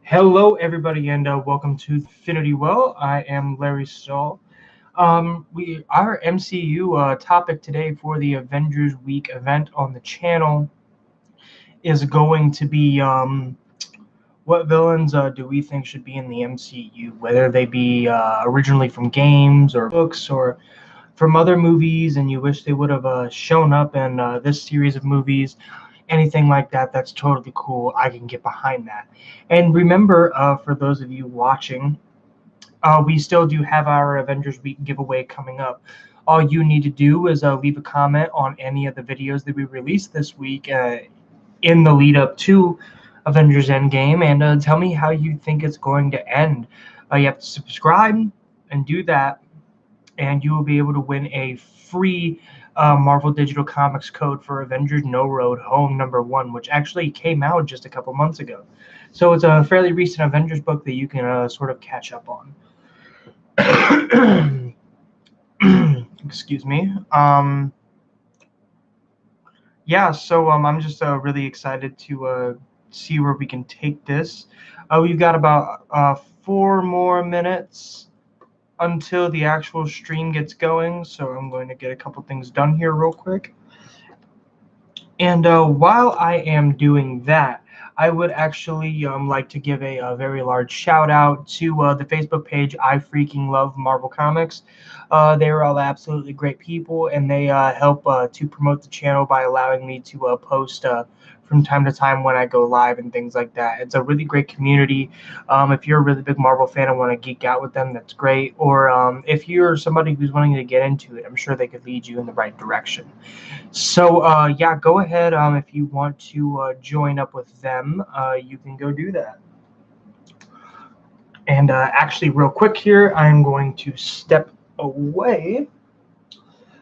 Hello, everybody, and welcome to Infinity Well. I am Larry Stahl. Our MCU topic today for the Avengers Week event on the channel is going to be what villains do we think should be in the MCU, whether they be originally from games or books or from other movies, and you wish they would have shown up in this series of movies. Anything like that, that's totally cool. I can get behind that. And remember, for those of you watching, we still do have our Avengers Week giveaway coming up. All you need to do is leave a comment on any of the videos that we released this week in the lead up to Avengers Endgame, and tell me how you think it's going to end. You have to subscribe and do that, and you will be able to win a free Marvel Digital Comics code for Avengers No Road Home #1, which actually came out just a couple months ago. So it's a fairly recent Avengers book that you can sort of catch up on. Excuse me. Yeah, so I'm just really excited to see where we can take this. We've got about 4 more minutes until the actual stream gets going, so I'm going to get a couple things done here real quick. And while I am doing that, I would actually like to give a very large shout out to the Facebook page I Freaking Love Marvel Comics. They are all absolutely great people, and they help to promote the channel by allowing me to post from time to time when I go live and things like that. It's a really great community. If you're a really big Marvel fan and want to geek out with them, that's great. Or if you're somebody who's wanting to get into it, I'm sure they could lead you in the right direction. So yeah, go ahead. If you want to join up with them, you can go do that. And actually, real quick here, I'm going to step away.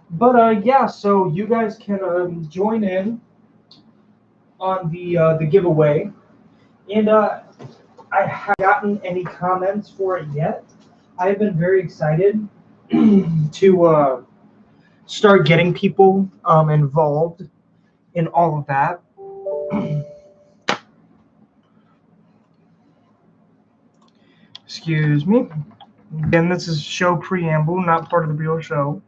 But yeah, so you guys can join in on the giveaway, and I haven't gotten any comments for it yet. I've been very excited to start getting people involved in all of that. Excuse me. Again, this is show preamble, not part of the real show.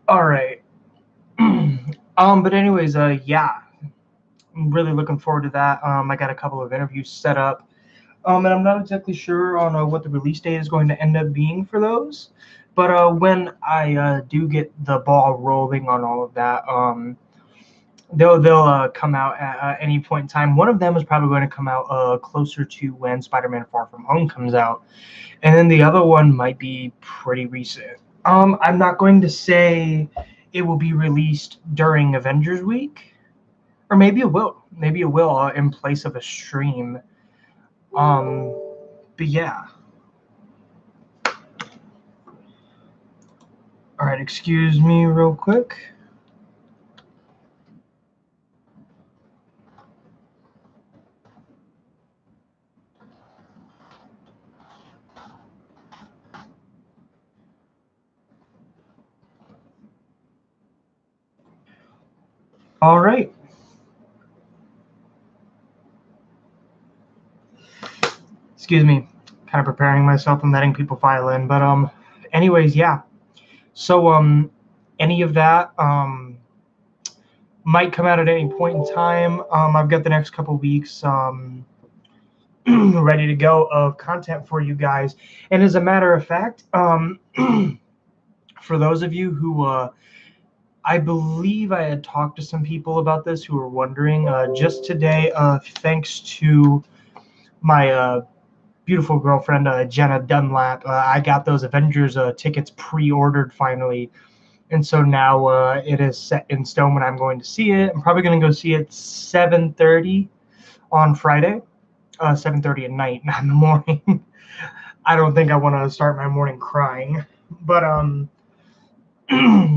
All right. But anyways, yeah, I'm really looking forward to that. I got a couple of interviews set up, and I'm not exactly sure on what the release date is going to end up being for those. But when I do get the ball rolling on all of that, they'll come out at any point in time. One of them is probably going to come out closer to when Spider-Man Far From Home comes out, and then the other one might be pretty recent. I'm not going to say it will be released during Avengers Week, or maybe it will. Maybe it will in place of a stream. But yeah. All right, excuse me real quick. All right. Excuse me. Kind of preparing myself and letting people file in, but anyways, yeah. So any of that might come out at any point in time. I've got the next couple weeks ready to go of content for you guys. And as a matter of fact, for those of you who I believe I had talked to some people about this who were wondering, just today, thanks to my beautiful girlfriend, Jenna Dunlap, I got those Avengers tickets pre-ordered finally. And so now it is set in stone when I'm going to see it. I'm probably going to go see it 7:30 on Friday. 7:30 at night, not in the morning. I don't think I want to start my morning crying. But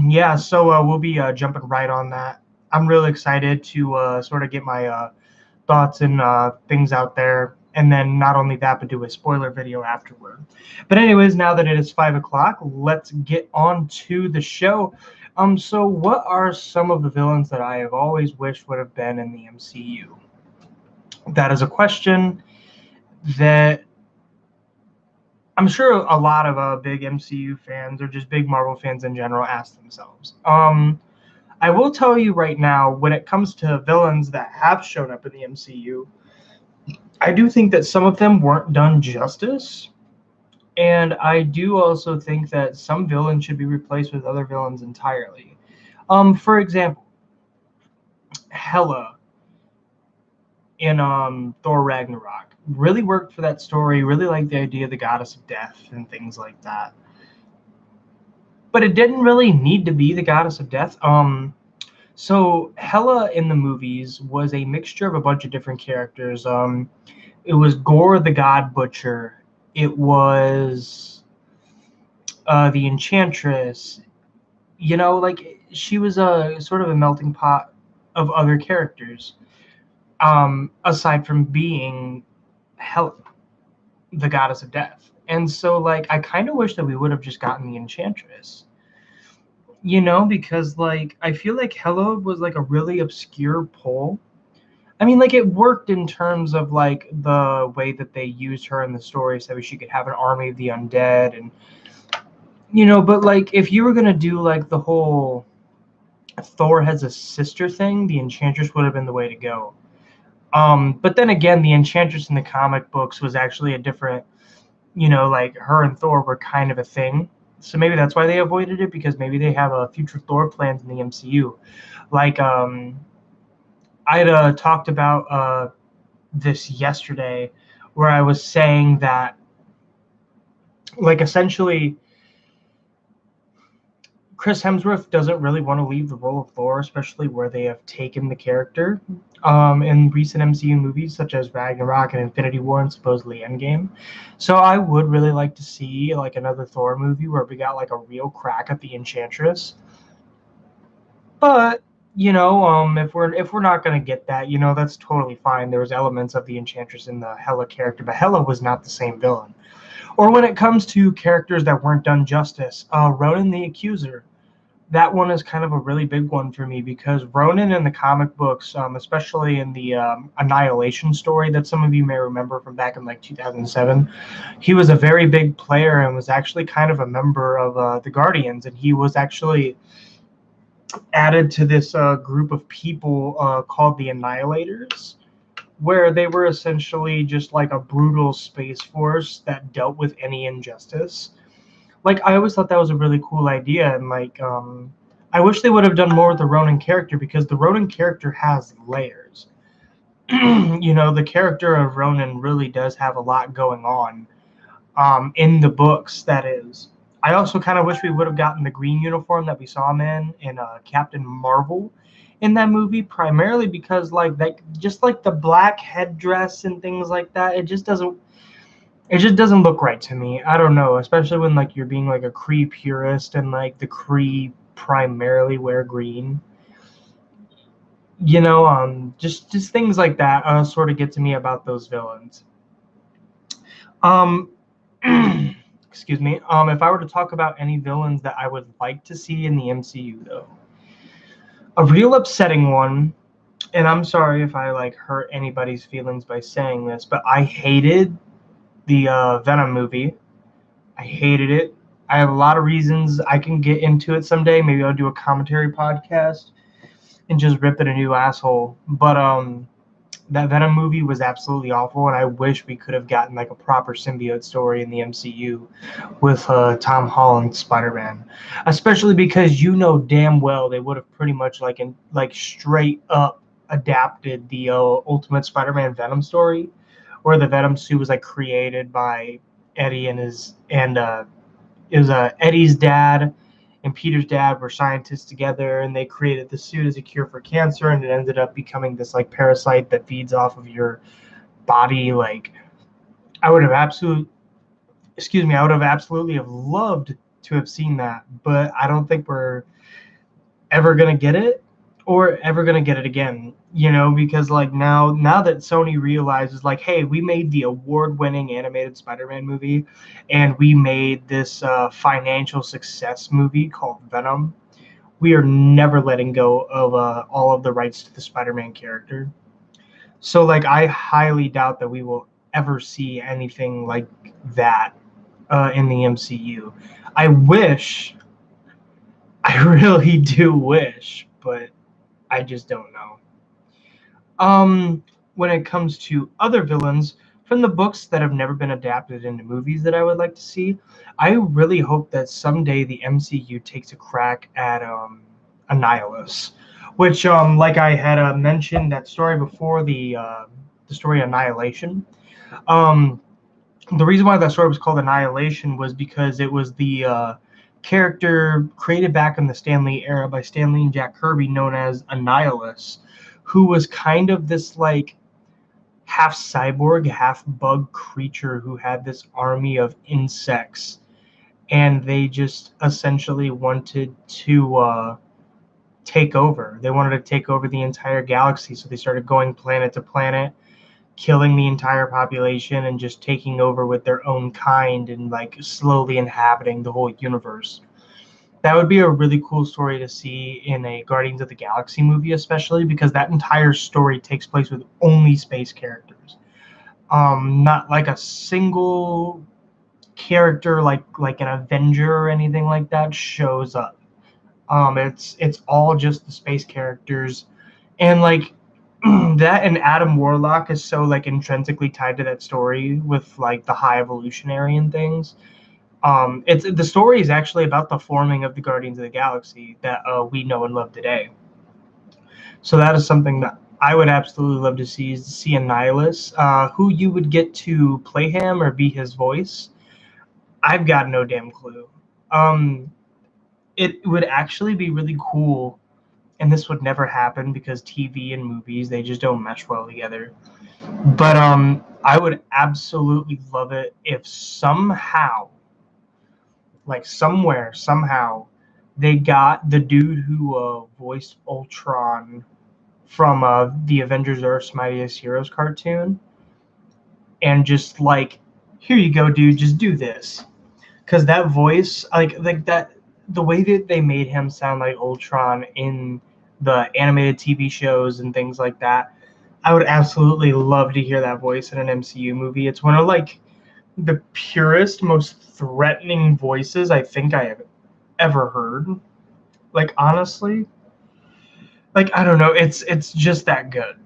yeah, so we'll be jumping right on that. I'm really excited to sort of get my thoughts and things out there, and then not only that, but do a spoiler video afterward. But anyways, now that it is 5 o'clock, let's get on to the show. So what are some of the villains that I have always wished would have been in the MCU? That is a question that I'm sure a lot of big MCU fans or just big Marvel fans in general ask themselves. I will tell you right now, when it comes to villains that have shown up in the MCU, I do think that some of them weren't done justice. And I do also think that some villains should be replaced with other villains entirely. For example, Hela in Thor Ragnarok really worked for that story. Really liked the idea of the goddess of death and things like that. But it didn't really need to be the goddess of death. So Hela in the movies was a mixture of a bunch of different characters. It was Gore the God Butcher. It was the Enchantress. You know, like she was a sort of a melting pot of other characters. Aside from being Hela, the goddess of death. And so, like, I kind of wish that we would have just gotten the Enchantress. You know, because like I feel like Hela was like a really obscure pull. I mean, like it worked in terms of like the way that they used her in the story, so she could have an army of the undead, and but like if you were gonna do like the whole Thor has a sister thing, the Enchantress would have been the way to go. But then again, the Enchantress in the comic books was actually a different, like her and Thor were kind of a thing. So maybe that's why they avoided it, because maybe they have a future Thor plans in the MCU. Like I'd talked about this yesterday, where I was saying that, like, essentially, Chris Hemsworth doesn't really want to leave the role of Thor, especially where they have taken the character in recent MCU movies, such as Ragnarok and Infinity War and supposedly Endgame. So I would really like to see like another Thor movie where we got like a real crack at the Enchantress. But if we're not gonna get that, that's totally fine. There was elements of the Enchantress in the Hela character, but Hela was not the same villain. Or when it comes to characters that weren't done justice, Ronan the Accuser. That one is kind of a really big one for me, because Ronan in the comic books, especially in the Annihilation story that some of you may remember from back in like 2007, he was a very big player and was actually kind of a member of the Guardians, and he was actually added to this group of people called the Annihilators, where they were essentially just like a brutal space force that dealt with any injustice. Like, I always thought that was a really cool idea, and like I wish they would have done more with the Ronin character, because the Ronin character has layers. The character of Ronin really does have a lot going on in the books, that is. I also kind of wish we would have gotten the green uniform that we saw him in Captain Marvel in that movie, primarily because like that, just like the black headdress and things like that, it just doesn't look right to me. I don't know, especially when like you're being like a Kree purist and like the Kree primarily wear green. Just things like that sort of get to me about those villains. Um, excuse me. If I were to talk about any villains that I would like to see in the MCU, though, a real upsetting one, and I'm sorry if I like hurt anybody's feelings by saying this, but I hated the Venom movie. I hated it. I have a lot of reasons. I can get into it someday. Maybe I'll do a commentary podcast and just rip it a new asshole. But that Venom movie was absolutely awful, and I wish we could have gotten like a proper symbiote story in the MCU with Tom Holland's Spider-Man, especially because damn well they would have pretty much like straight up adapted the Ultimate Spider-Man Venom story, where the Venom suit was like created by Eddie and it was Eddie's dad and Peter's dad were scientists together, and they created the suit as a cure for cancer, and it ended up becoming this like parasite that feeds off of your body. Like, I would have absolutely have loved to have seen that, but I don't think we're ever gonna get it or ever gonna get it again. Because like now that Sony realizes like, hey, we made the award-winning animated Spider-Man movie, and we made this financial success movie called Venom. we are never letting go of all of the rights to the Spider-Man character. So like I highly doubt that we will ever see anything like that in the MCU. I wish, I really do wish, but I just don't know. When it comes to other villains from the books that have never been adapted into movies that I would like to see, I really hope that someday the MCU takes a crack at Annihilus, which like I had mentioned that story before, the story Annihilation. Um, the reason why that story was called Annihilation was because it was the character created back in the Stan Lee era by Stan Lee and Jack Kirby, known as Annihilus, who was kind of this like half cyborg, half bug creature who had this army of insects, and they just essentially wanted to take over. They wanted to take over the entire galaxy, so they started going planet to planet, killing the entire population and just taking over with their own kind and like slowly inhabiting the whole universe. That would be a really cool story to see in a Guardians of the Galaxy movie, especially because that entire story takes place with only space characters. Not like a single character like an Avenger or anything like that shows up. It's all just the space characters, and like that and Adam Warlock is so like intrinsically tied to that story with like the High Evolutionary and things. It's the story is actually about the forming of the Guardians of the Galaxy that we know and love today. So that is something that I would absolutely love to see, is to see Annihilus. Who you would get to play him or be his voice, I've got no damn clue. Um, it would actually be really cool, and this would never happen because TV and movies, they just don't mesh well together. But I would absolutely love it if somehow, like somewhere, somehow, they got the dude who voiced Ultron from the Avengers Earth's Mightiest Heroes cartoon, and just like, here you go, dude, just do this. Because that voice, like that, the way that they made him sound like Ultron in the animated TV shows and things like that, I would absolutely love to hear that voice in an MCU movie. It's one of like the purest, most threatening voices I think I have ever heard. Like honestly, like I don't know, it's just that good.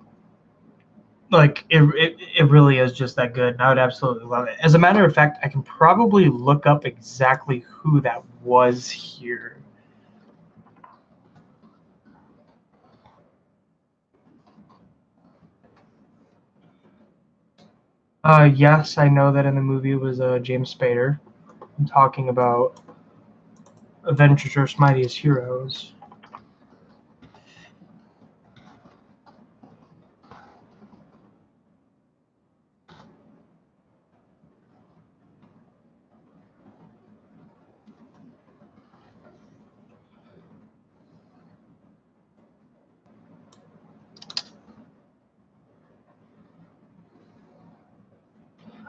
Like it really is just that good, and I would absolutely love it. As a matter of fact, I can probably look up exactly who that was here. Yes, I know that in the movie it was James Spader. I'm talking about Avengers Earth's Mightiest Heroes.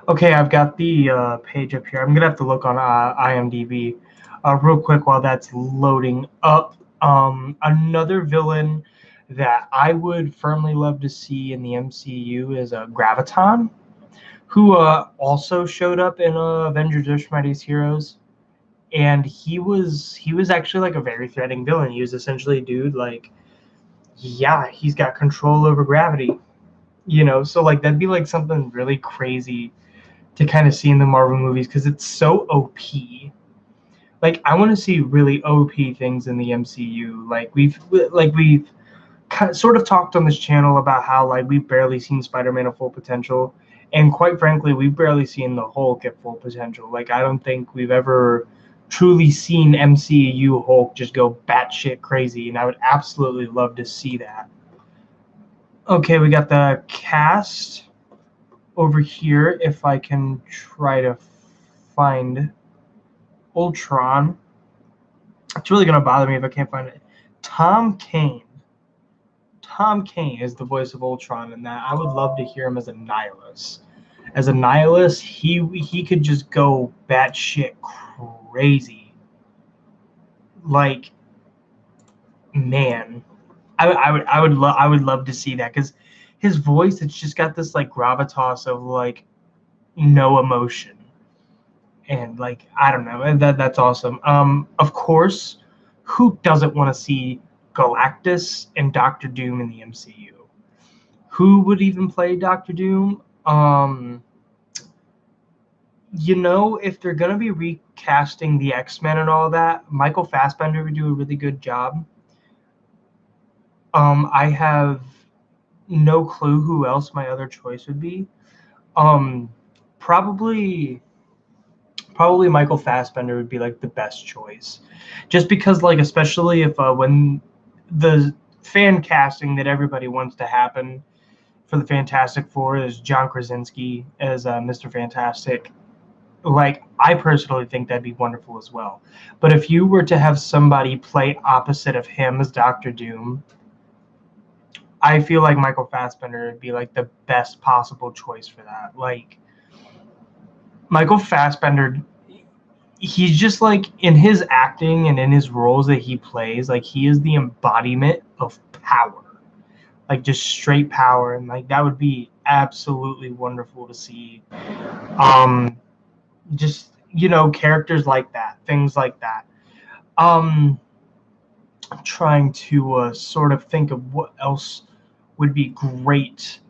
Okay, I've got the page up here. I'm gonna have to look on IMDb real quick while that's loading up. Another villain that I would firmly love to see in the MCU is Graviton, who also showed up in Avengers: Earth's Mightiest Heroes, and he was actually like a very threatening villain. He was essentially a dude like, yeah, he's got control over gravity, So like that'd be like something really crazy to kind of see in the Marvel movies because it's so OP. Like I want to see really OP things in the MCU. Like we've sort of talked on this channel about how like we've barely seen Spider-Man at full potential, and quite frankly, we've barely seen the Hulk at full potential. Like I don't think we've ever truly seen MCU Hulk just go batshit crazy, and I would absolutely love to see that. Okay, we got the cast over here. If I can try to find Ultron, it's really gonna bother me if I can't find it. Tom Kane. Tom Kane is the voice of Ultron, and that I would love to hear him as a Nihilus. As a Nihilus, he could just go batshit crazy. Like man, I would love to see that, because his voice, it's just got this like gravitas of like no emotion, and like I don't know, that's awesome. Of course, who doesn't want to see Galactus and Doctor Doom in the MCU? Who would even play Doctor Doom? If they're gonna be recasting the X-Men and all that, Michael Fassbender would do a really good job. I have no clue who else my other choice would be. Um, probably Michael Fassbender would be like the best choice, just because like especially if when the fan casting that everybody wants to happen for the Fantastic Four is John Krasinski as Mr. Fantastic. Like, I personally think that'd be wonderful as well. But if you were to have somebody play opposite of him as Doctor Doom, I feel like Michael Fassbender would be like the best possible choice for that. Like, Michael Fassbender, he's just like, in his acting and in his roles that he plays, like he is the embodiment of power, like just straight power, and like that would be absolutely wonderful to see. Just characters like that, things like that. I'm trying to sort of think of what else would be great,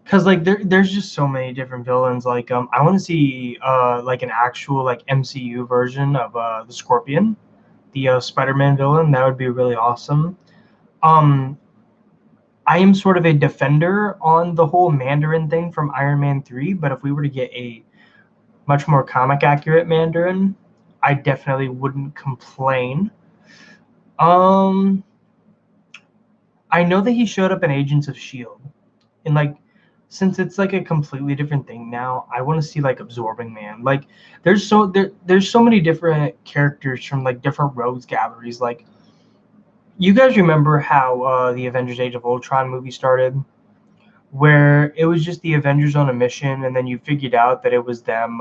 because like there's just so many different villains. Like I want to see like an actual like MCU version of the Scorpion, the Spider-Man villain. That would be really awesome. um I am sort of a defender on the whole Mandarin thing from Iron Man 3, but if we were to get a much more comic accurate Mandarin, I definitely wouldn't complain. um I know that he showed up in Agents of Shield, and like, since it's like a completely different thing now, I want to see like Absorbing Man. Like, there's so many different characters from like different rogues galleries. Like, you guys remember how the Avengers Age of Ultron movie started, where it was just the Avengers on a mission, and then you figured out that it was them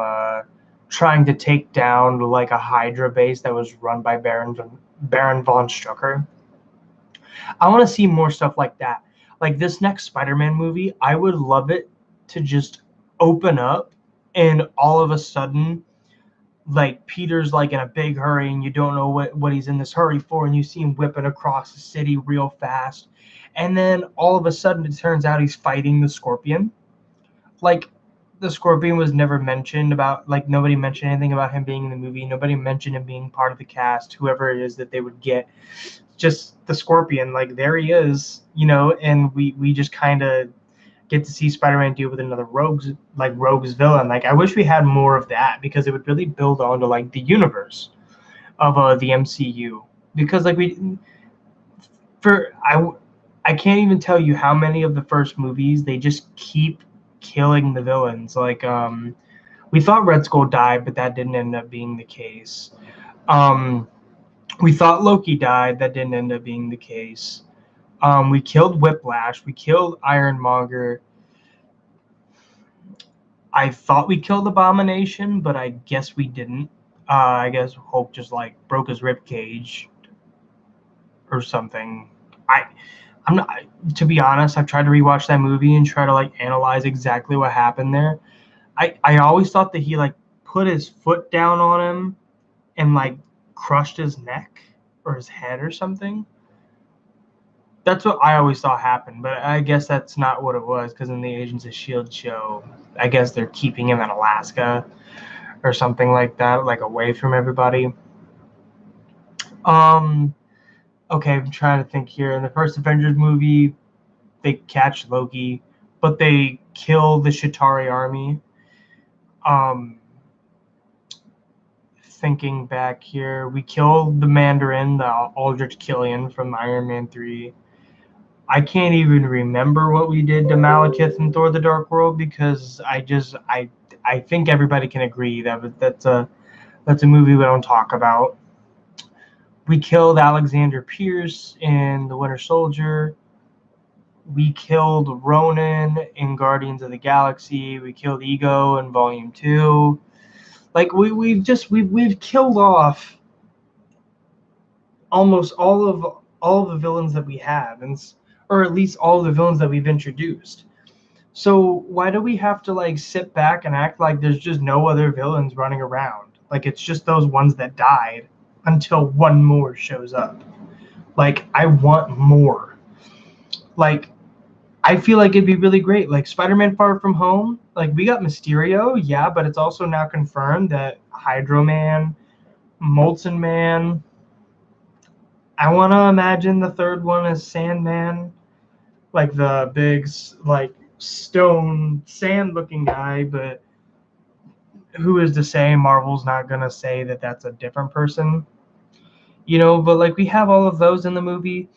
trying to take down like a Hydra base that was run by Baron von Strucker. I want to see more stuff like that. Like this next Spider-Man movie, I would love it to just open up, and all of a sudden, like Peter's like in a big hurry, and you don't know what he's in this hurry for, and you see him whipping across the city real fast, and then all of a sudden it turns out he's fighting the Scorpion. Like, the Scorpion was never mentioned about, like, nobody mentioned anything about him being in the movie. Nobody mentioned him being part of the cast, whoever it is that they would get. Just the Scorpion, like, there he is, and we just kind of get to see Spider-Man deal with another rogues villain. Like, I wish we had more of that, because it would really build onto like the universe of the MCU. Because like I can't even tell you how many of the first movies they just keep killing the villains. Like we thought Red Skull died, but that didn't end up being the case. We thought Loki died, that didn't end up being the case. We killed Whiplash, we killed Ironmonger. I thought we killed Abomination, but I guess we didn't. I guess Hulk just like broke his rib cage or something. I'm not. To be honest, I've tried to rewatch that movie and try to like analyze exactly what happened there. I always thought that he like put his foot down on him and like crushed his neck or his head or something. That's what I always thought happened, but I guess that's not what it was, because in the Agents of S.H.I.E.L.D. show, I guess they're keeping him in Alaska or something like that, like away from everybody. Okay, I'm trying to think here. In the first Avengers movie, they catch Loki, but they kill the Chitauri army. Thinking back here, we killed the Mandarin, the Aldrich Killian from Iron Man 3. I can't even remember what we did to Malekith in Thor: The Dark World, because I think everybody can agree that that's a movie we don't talk about. We killed Alexander Pierce in The Winter Soldier. We killed Ronan in Guardians of the Galaxy. We killed Ego in Volume 2. Like we've killed off almost all of all the villains that we have, or at least all the villains that we've introduced. So why do we have to like sit back and act like there's just no other villains running around? Like it's just those ones that died until one more shows up. Like I want more. Like I feel like it'd be really great. Like Spider-Man Far From Home, like we got Mysterio, yeah, but it's also now confirmed that Hydro Man, Molten Man. I want to imagine the third one as Sandman, like the big like stone sand looking guy, but who is to say Marvel's not going to say that that's a different person? But like we have all of those in the movie.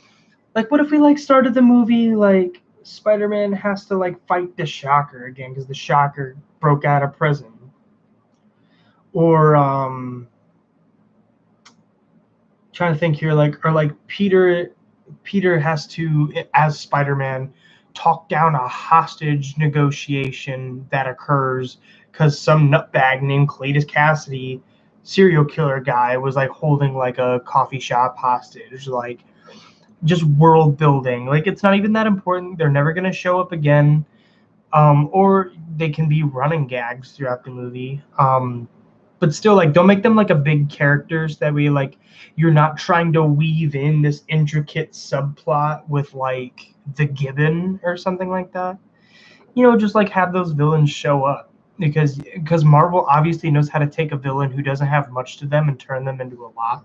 Like what if we like started the movie like Spider-Man has to like fight the Shocker again because the Shocker broke out of prison? Or trying to think here, like, or like Peter has to, as Spider-Man, talk down a hostage negotiation that occurs because some nutbag named Cletus Cassidy, serial killer guy, was like holding like a coffee shop hostage. Like just world building. Like it's not even that important. They're never gonna show up again. Or they can be running gags throughout the movie. But still, like, don't make them like a big characters that we like. You're not trying to weave in this intricate subplot with like the Gibbon or something like that. Just like have those villains show up because Marvel obviously knows how to take a villain who doesn't have much to them and turn them into a lot.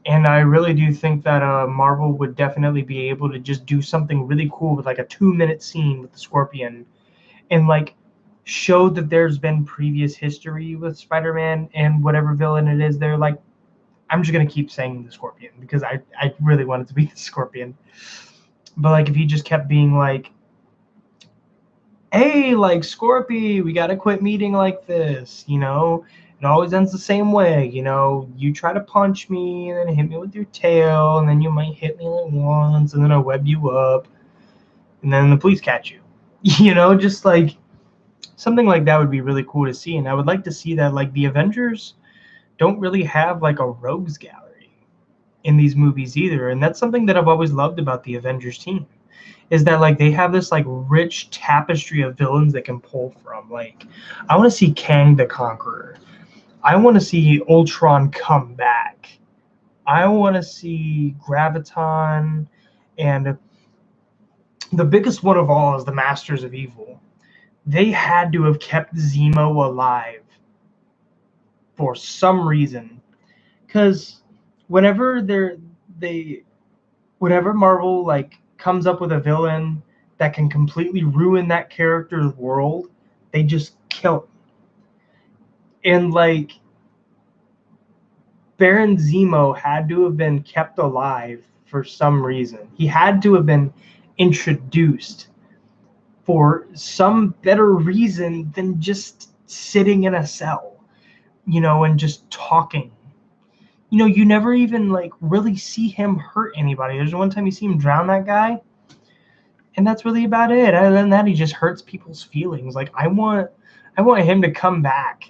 And I really do think that Marvel would definitely be able to just do something really cool with like a 2-minute scene with the Scorpion and like show that there's been previous history with Spider-Man and whatever villain it is. They're like, I'm just going to keep saying the Scorpion because I really want it to be the Scorpion. But like if he just kept being like, hey, like Scorpy, we got to quit meeting like this, It always ends the same way, You try to punch me and then hit me with your tail, and then you might hit me like once, and then I'll web you up, and then the police catch you. Just like something like that would be really cool to see. And I would like to see that like the Avengers don't really have like a rogues gallery in these movies either. And that's something that I've always loved about the Avengers team. Is that like they have this like rich tapestry of villains that can pull from. Like I want to see Kang the Conqueror. I want to see Ultron come back. I want to see Graviton, and the biggest one of all is the Masters of Evil. They had to have kept Zemo alive for some reason, because whenever whenever Marvel like comes up with a villain that can completely ruin that character's world, they just kill him. And like Baron Zemo had to have been kept alive for some reason. He had to have been introduced for some better reason than just sitting in a cell, and just talking. You never even like really see him hurt anybody. There's one time you see him drown that guy, and that's really about it. Other than that, he just hurts people's feelings. Like I want him to come back.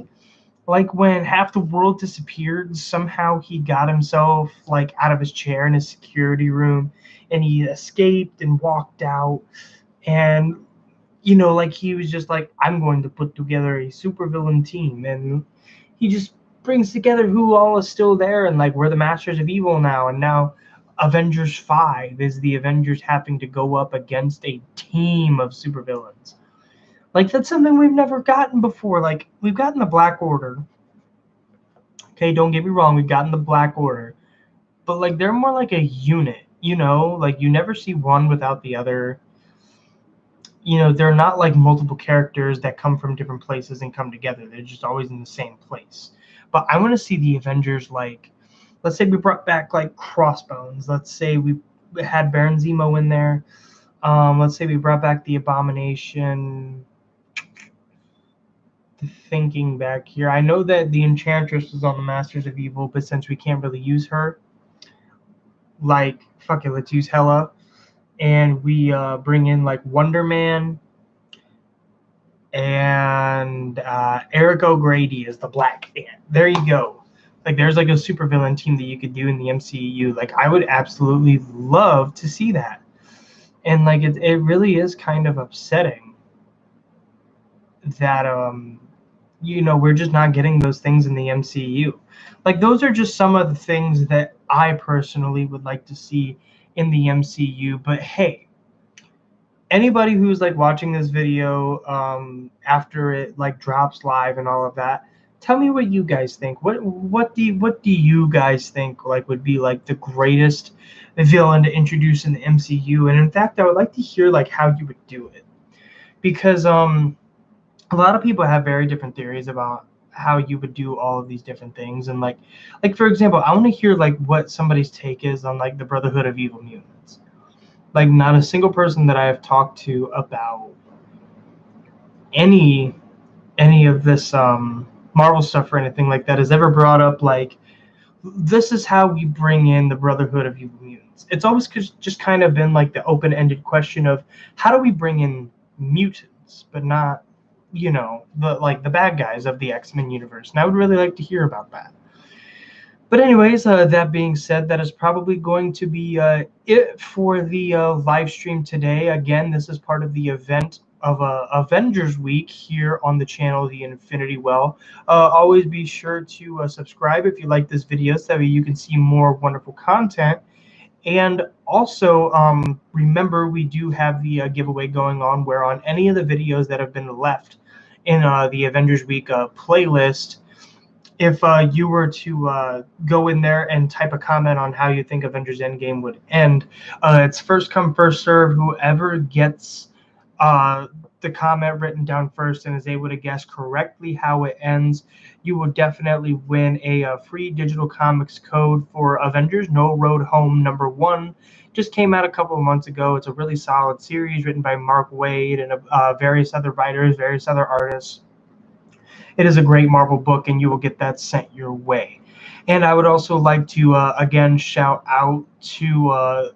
Like when half the world disappeared, somehow he got himself like out of his chair in his security room, and he escaped and walked out. And like he was just like, I'm going to put together a supervillain team, and he just brings together who all is still there, and like we're the Masters of Evil now, and now Avengers 5 is the Avengers having to go up against a team of supervillains. Like that's something we've never gotten before. Like we've gotten the Black Order. Okay, don't get me wrong, we've gotten the Black Order, but like they're more like a unit, like you never see one without the other. They're not like multiple characters that come from different places and come together. They're just always in the same place. But I want to see the Avengers like, let's say we brought back like Crossbones. Let's say we had Baron Zemo in there. Let's say we brought back the Abomination. Thinking back here, I know that the Enchantress was on the Masters of Evil, but since we can't really use her, like, fuck it, let's use Hela. And we bring in like Wonder Man and Eric O'Grady as the Black Ant. There you go. Like there's like a supervillain team that you could do in the MCU. Like I would absolutely love to see that. And like it really is kind of upsetting that we're just not getting those things in the MCU. Like those are just some of the things that I personally would like to see in the MCU. But hey, anybody who's like watching this video after it like drops live and all of that, tell me what you guys think. What do you guys think like would be like the greatest villain to introduce in the MCU? And in fact, I would like to hear like how you would do it, because a lot of people have very different theories about how you would do all of these different things. And like for example, I want to hear like what somebody's take is on like the Brotherhood of Evil Mutants. Like not a single person that I have talked to about any of this Marvel stuff or anything like that has ever brought up like this is how we bring in the Brotherhood of Evil Mutants. It's always just kind of been like the open-ended question of how do we bring in mutants, but not the bad guys of the X-Men universe. And I would really like to hear about that. But anyways, that being said, that is probably going to be it for the live stream today. Again, this is part of the event of Avengers Week here on the channel, The Infinity Well. Always be sure to subscribe if you like this video so that you can see more wonderful content. And also, remember, we do have the giveaway going on where on any of the videos that have been left in the Avengers Week playlist, if you were to go in there and type a comment on how you think Avengers Endgame would end, it's first come, first serve. Whoever gets the comment written down first and is able to guess correctly how it ends, you will definitely win a free digital comics code for Avengers No Road Home #1. Just came out a couple of months ago. It's a really solid series written by Mark Waid and various other writers, various other artists. It is a great Marvel book, and you will get that sent your way. And I would also like to, again, shout out to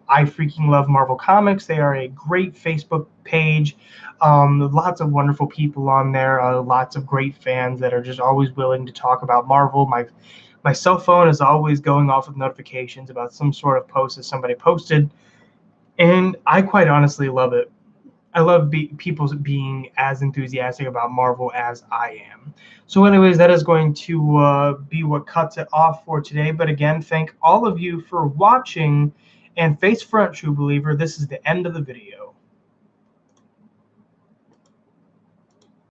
I Freaking Love Marvel Comics. They are a great Facebook page. Lots of wonderful people on there, lots of great fans that are just always willing to talk about Marvel. My cell phone is always going off with notifications about some sort of post that somebody posted, and I quite honestly love it. I love people being as enthusiastic about Marvel as I am. So anyways, that is going to be what cuts it off for today. But again, thank all of you for watching. And face front, true believer, this is the end of the video.